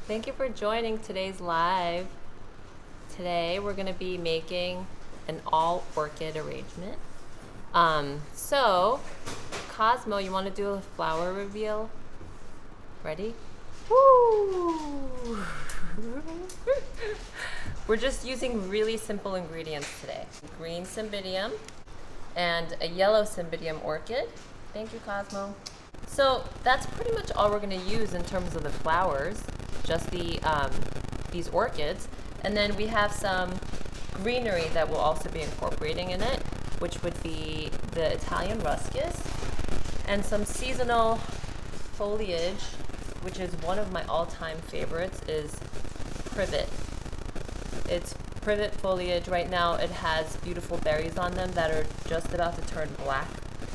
Thank you for joining today's live. Today we're going to be making an all orchid arrangement. So Cosmo, you want to do a flower reveal? Ready? Woo! We're just using really simple ingredients today. Green Cymbidium and a yellow Cymbidium orchid. Thank you, Cosmo. So that's pretty much all we're going to use in terms of the flowers, just these orchids. And then we have some greenery that we'll also be incorporating in it, which would be the Italian Ruscus, and some seasonal foliage, which is one of my all-time favorites, is Privet. It's Privet foliage. Right now it has beautiful berries on them that are just about to turn black.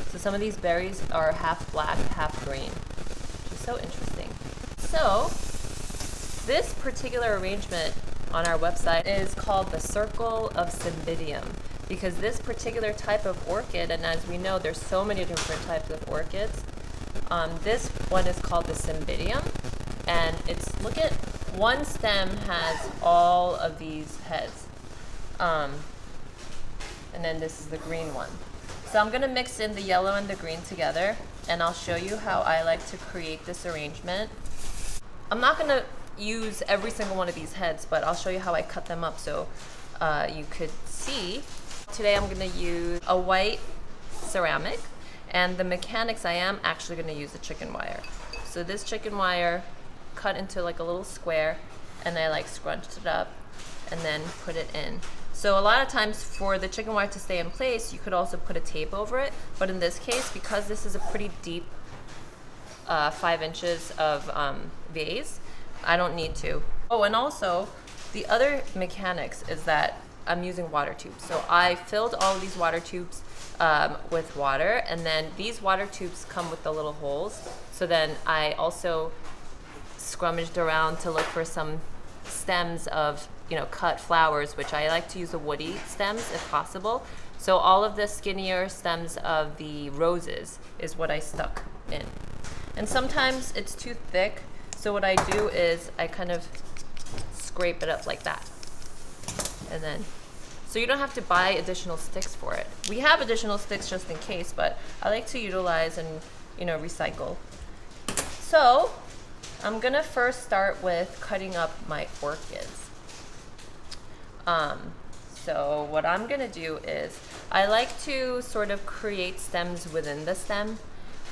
So some of these berries are half black, half green, which is so interesting. So this particular arrangement on our website is called the Circle of Cymbidium, because this particular type of orchid, and as we know there's so many different types of orchids, this one is called the Cymbidium, and it's, look at, one stem has all of these heads, and then this is the green one. So I'm going to mix in the yellow and the green together, and I'll show you how I like to create this arrangement. I'm not going to use every single one of these heads, but I'll show you how I cut them up so you could see. Today I'm going to use a white ceramic, and the mechanics, I am actually going to use the chicken wire. So this chicken wire cut into like a little square, and I like scrunched it up and then put it in. So a lot of times for the chicken wire to stay in place, you could also put a tape over it. But in this case, because this is a pretty deep 5 inches of vase, I don't need to. Oh, and also the other mechanics is that I'm using water tubes. So I filled all of these water tubes with water, and then these water tubes come with the little holes. So then I also scrummaged around to look for some stems of, you know, cut flowers, which I like to use the woody stems if possible. So all of the skinnier stems of the roses is what I stuck in. And sometimes it's too thick, so what I do is I kind of scrape it up like that. And then, so you don't have to buy additional sticks for it. We have additional sticks just in case, but I like to utilize and, you know, recycle. So I'm gonna first start with cutting up my orchids. So what I'm gonna do is I like to sort of create stems within the stem.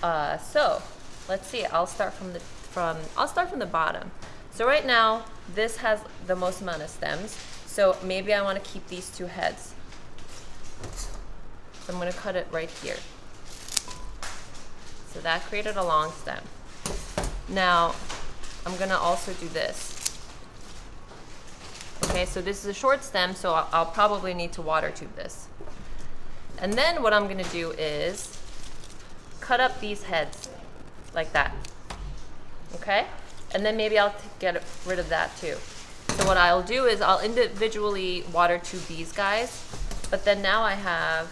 So let's see. I'll start from the bottom. So right now this has the most amount of stems. So maybe I want to keep these two heads. So I'm gonna cut it right here. So that created a long stem. Now I'm gonna also do this. Okay, so this is a short stem, so I'll probably need to water tube this. And then what I'm gonna do is cut up these heads like that. Okay? And then maybe I'll get rid of that too. So what I'll do is I'll individually water tube these guys, but then now I have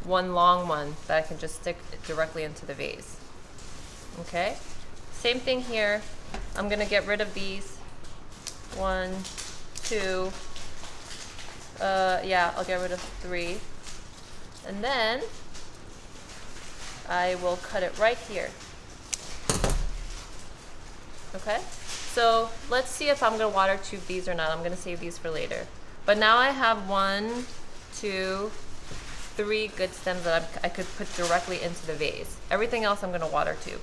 one long one that I can just stick directly into the vase. Okay? Same thing here. I'm gonna get rid of these. 1, 2, yeah, I'll get rid of 3. And then I will cut it right here. Okay? So let's see if I'm gonna water tube these or not. I'm gonna save these for later. But now I have 1, 2, 3 good stems that I could put directly into the vase. Everything else I'm gonna water tube.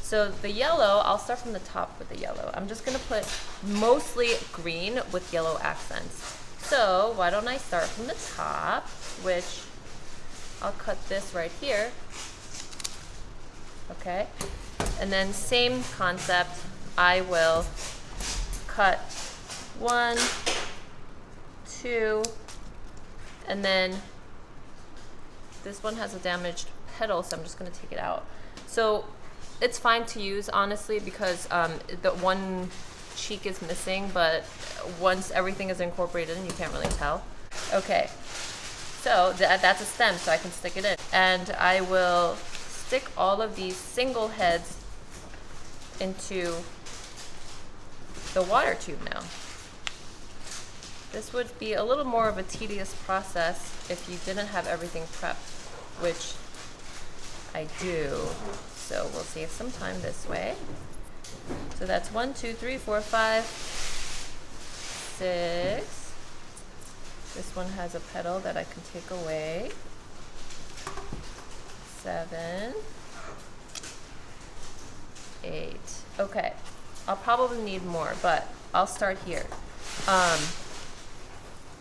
So the yellow, I'll start from the top with the yellow. I'm just gonna put mostly green with yellow accents. So why don't I start from the top, which I'll cut this right here. Okay, and then same concept, I will cut 1, 2, and then this one has a damaged petal, so I'm just gonna take it out. So it's fine to use, honestly, because the one cheek is missing, but once everything is incorporated in, you can't really tell. Okay, so that's a stem, so I can stick it in. And I will stick all of these single heads into the water tube now. This would be a little more of a tedious process if you didn't have everything prepped, which I do. So we'll save some time this way. So that's 1, 2, 3, 4, 5, 6. This one has a petal that I can take away. 7, 8. Okay, I'll probably need more, but I'll start here.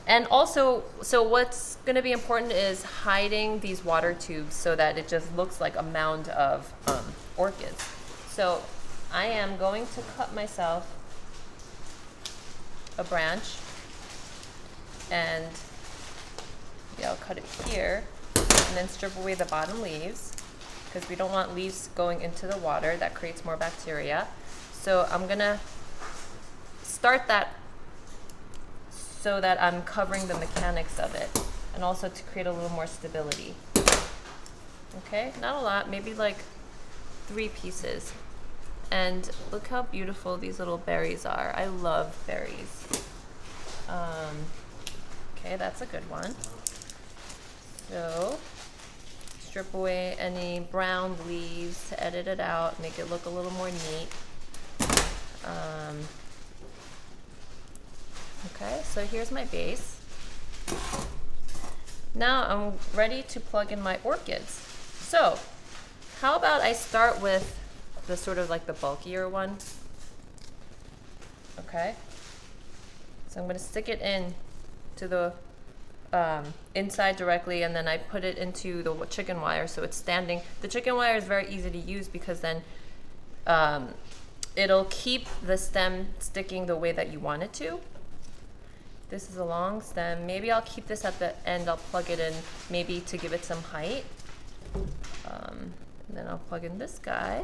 And also, so what's going to be important is hiding these water tubes so that it just looks like a mound of orchids. So I am going to cut myself a branch, and I'll cut it here, and then strip away the bottom leaves, because we don't want leaves going into the water. That creates more bacteria. So I'm going to start that so that I'm covering the mechanics of it, and also to create a little more stability. Okay, not a lot, maybe like 3 pieces. And look how beautiful these little berries are. I love berries. Okay, that's a good one. So strip away any brown leaves to edit it out, make it look a little more neat. Okay, so here's my base. Now I'm ready to plug in my orchids. So how about I start with the sort of like the bulkier one? Okay, so I'm going to stick it in to the inside directly, and then I put it into the chicken wire so it's standing. The chicken wire is very easy to use because then it'll keep the stem sticking the way that you want it to. This is a long stem. Maybe I'll keep this at the end. I'll plug it in maybe to give it some height. And then I'll plug in this guy.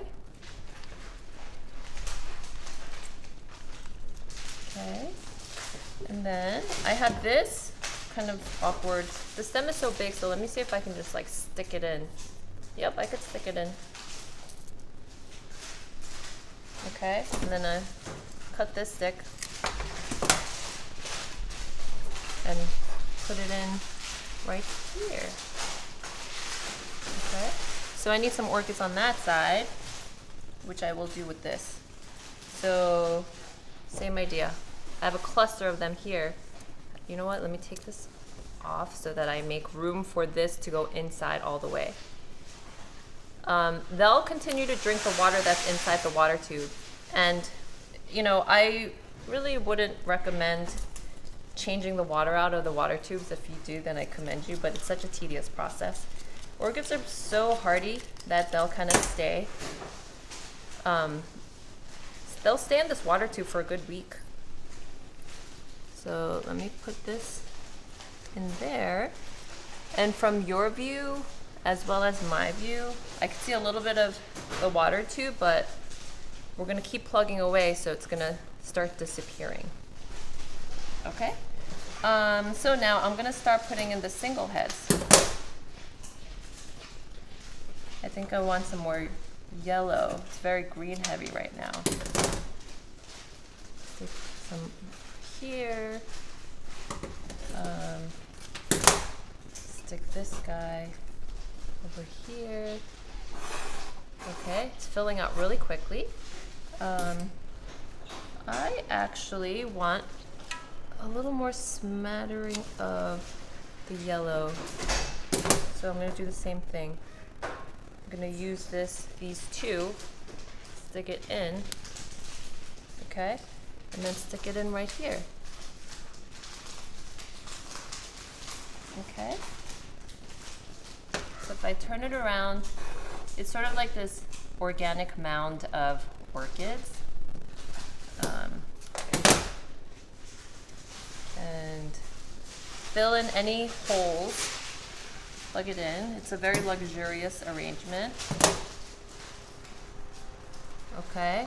Okay. And then I have this kind of awkward. The stem is so big, so let me see if I can just like stick it in. Yep, I could stick it in. Okay, and then I cut this stick and put it in right here. Okay, so I need some orchids on that side, which I will do with this. So same idea. I have a cluster of them here. You know what, let me take this off so that I make room for this to go inside all the way. They'll continue to drink the water that's inside the water tube. And, you know, I really wouldn't recommend changing the water out of the water tubes. If you do, then I commend you, but it's such a tedious process. Orchids are so hardy that they'll kind of stay. They'll stay in this water tube for a good week. So let me put this in there. And from your view, as well as my view, I can see a little bit of the water tube, but we're gonna keep plugging away, so it's gonna start disappearing. Okay? So now I'm gonna start putting in the single heads. I think I want some more yellow. It's very green heavy right now. Stick some here. Stick this guy over here. Okay, it's filling out really quickly. I actually want a little more smattering of the yellow. So I'm going to do the same thing. I'm going to use these two, stick it in, okay, and then stick it in right here. Okay. So if I turn it around, it's sort of like this organic mound of orchids. And fill in any holes, plug it in. It's a very luxurious arrangement. Okay.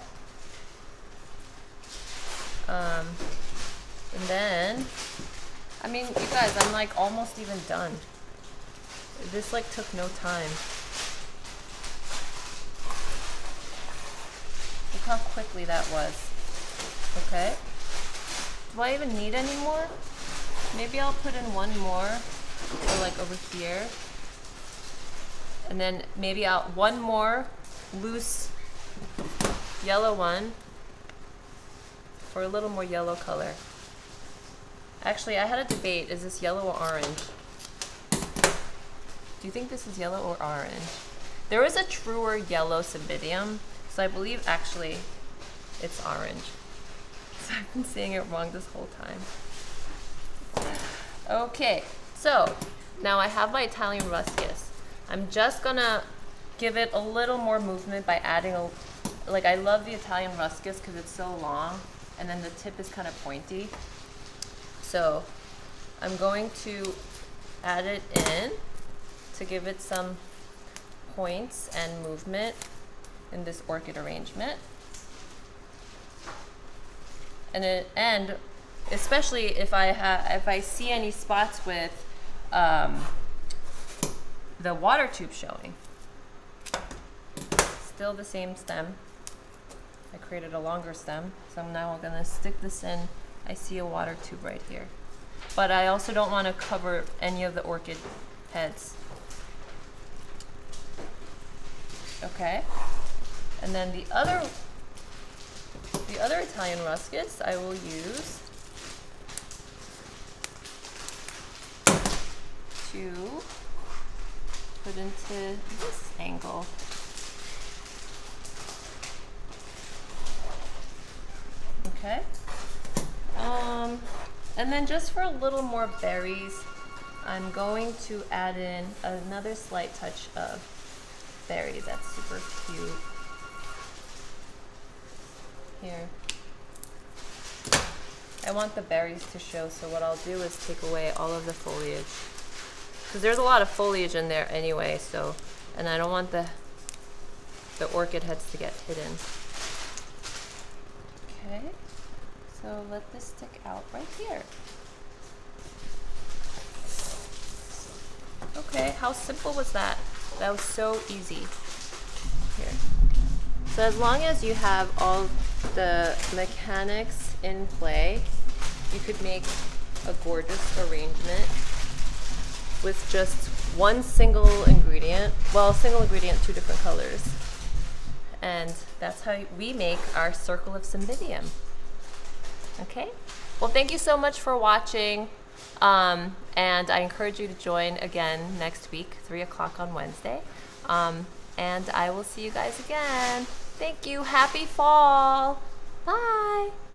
And then, I mean, you guys, I'm like almost even done. This like took no time. Look how quickly that was. Okay. Do I even need any more? Maybe I'll put in one more, so like over here. And then maybe one more loose yellow one for a little more yellow color. Actually, I had a debate, is this yellow or orange? Do you think this is yellow or orange? There is a truer yellow Cymbidium, so I believe actually it's orange. So I've been saying it wrong this whole time. Okay, so now I have my Italian Ruscus. I'm just gonna give it a little more movement by adding like I love the Italian Ruscus because it's so long and then the tip is kind of pointy. So I'm going to add it in to give it some points and movement in this orchid arrangement. And especially if I see any spots with the water tube showing. Still the same stem. I created a longer stem, so now I'm gonna stick this in. I see a water tube right here. But I also don't want to cover any of the orchid heads. Okay. And then the other Italian Ruscus I will use to put into this angle. Okay. And then just for a little more berries, I'm going to add in another slight touch of berry that's super cute. Here. I want the berries to show, so what I'll do is take away all of the foliage. Because there's a lot of foliage in there anyway, so, and I don't want the orchid heads to get hidden. Okay, so let this stick out right here. Okay, how simple was that? That was so easy. Here. So as long as you have all the mechanics in play, you could make a gorgeous arrangement with just one single ingredient. Well, single ingredient, 2 different colors. And that's how we make our circle of Cymbidium. Okay? Well, thank you so much for watching. And I encourage you to join again next week, 3 o'clock on Wednesday. And I will see you guys again. Thank you. Happy fall.